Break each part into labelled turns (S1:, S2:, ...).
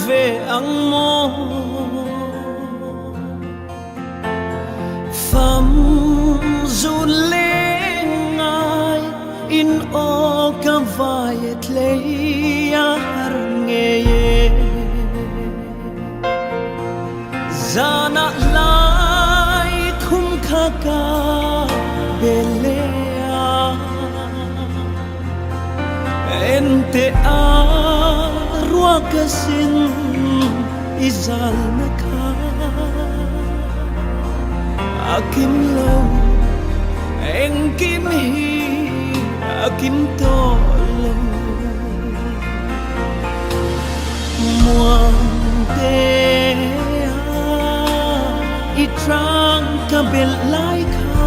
S1: về ang mo pham du lên ngài in o ca vai lấy har nghe zana lai khum kha ka belea ente a rua kasin izal na ka akim lo eng kim hi akim to lo muang te i trang ka bel lai ka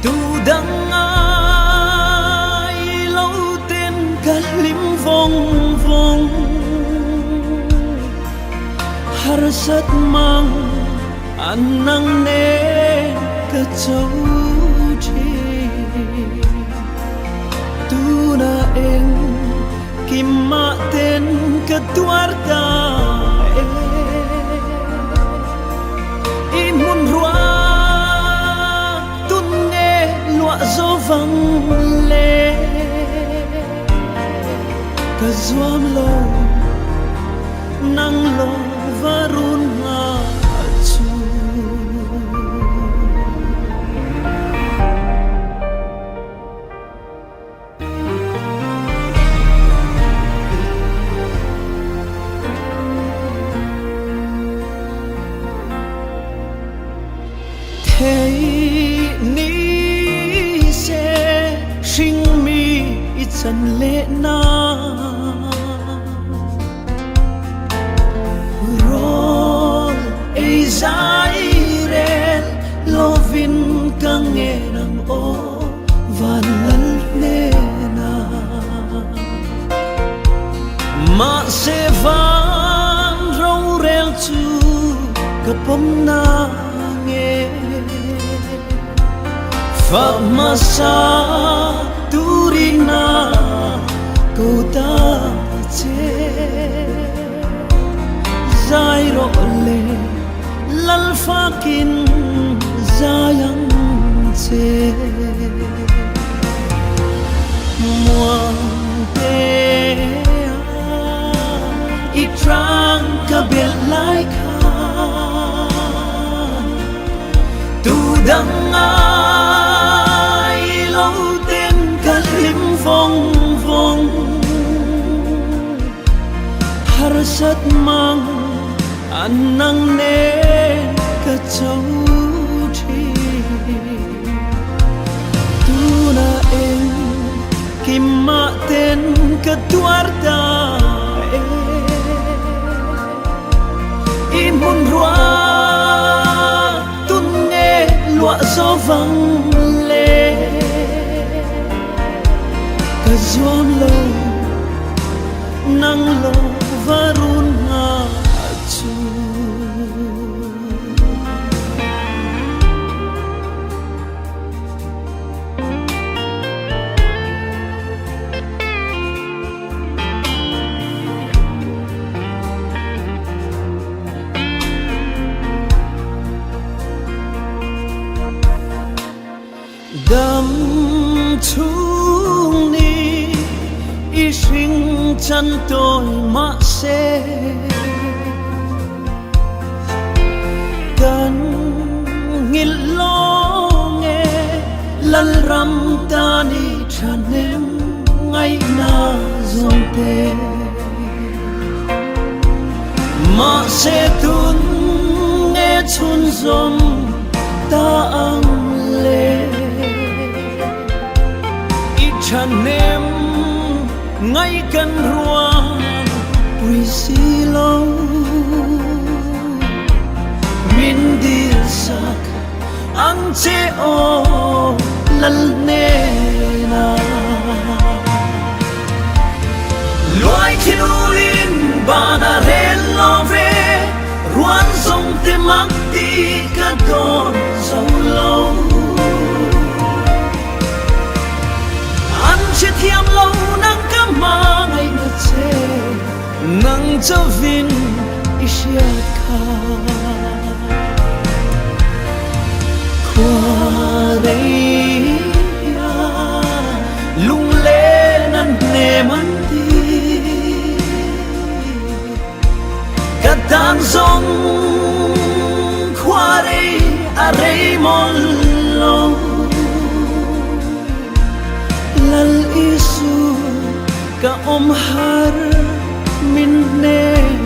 S1: tu dang ai lâu tên ka lim vong vong har sat mang anang ne ka chau chi tu na eng kim ma ten ka tuar ta imun rua tun nghe lụa gió vang lê ka zuam lo nang lo varun nga chu thế ni sẽ sinh mi chân lệ na rồi ai dài ren lovin căng nghe nang o van lal nè na mà sẽ van rau rel chu kapom na nghe Phật mà sa turina câu ta che dài rõ lệ lal pha kin zayang che muang te i trang ka bel lai ka tu dang ai lâu tên ka lim vong vong har sat mang anang ne ka chau chi tu na eng kim ma ten ka tuar ta imun rua tun nghe lụa gió vang lê ka zuam lo nang lo varun nga chu đam chung ni i sinh chân tôi mà sẽ cần nghìn lo nghe lal ram ta ni chan em ngay na dòng te mà sẽ tun nghe chun dòng ta ang lê chan em ngay cần rua bùi xì lâu min đi sak ang che o lal ne na loài thiên ulin bana ren lo ve ruan sông te mak ti ka don sâu lâu an che thiam lâu nang ka ma ngày ngất che nang chavin isiat kha Khuarei lung le nan ne man ti Katang song Khuarei arei mon lo Lal isu ka har min ne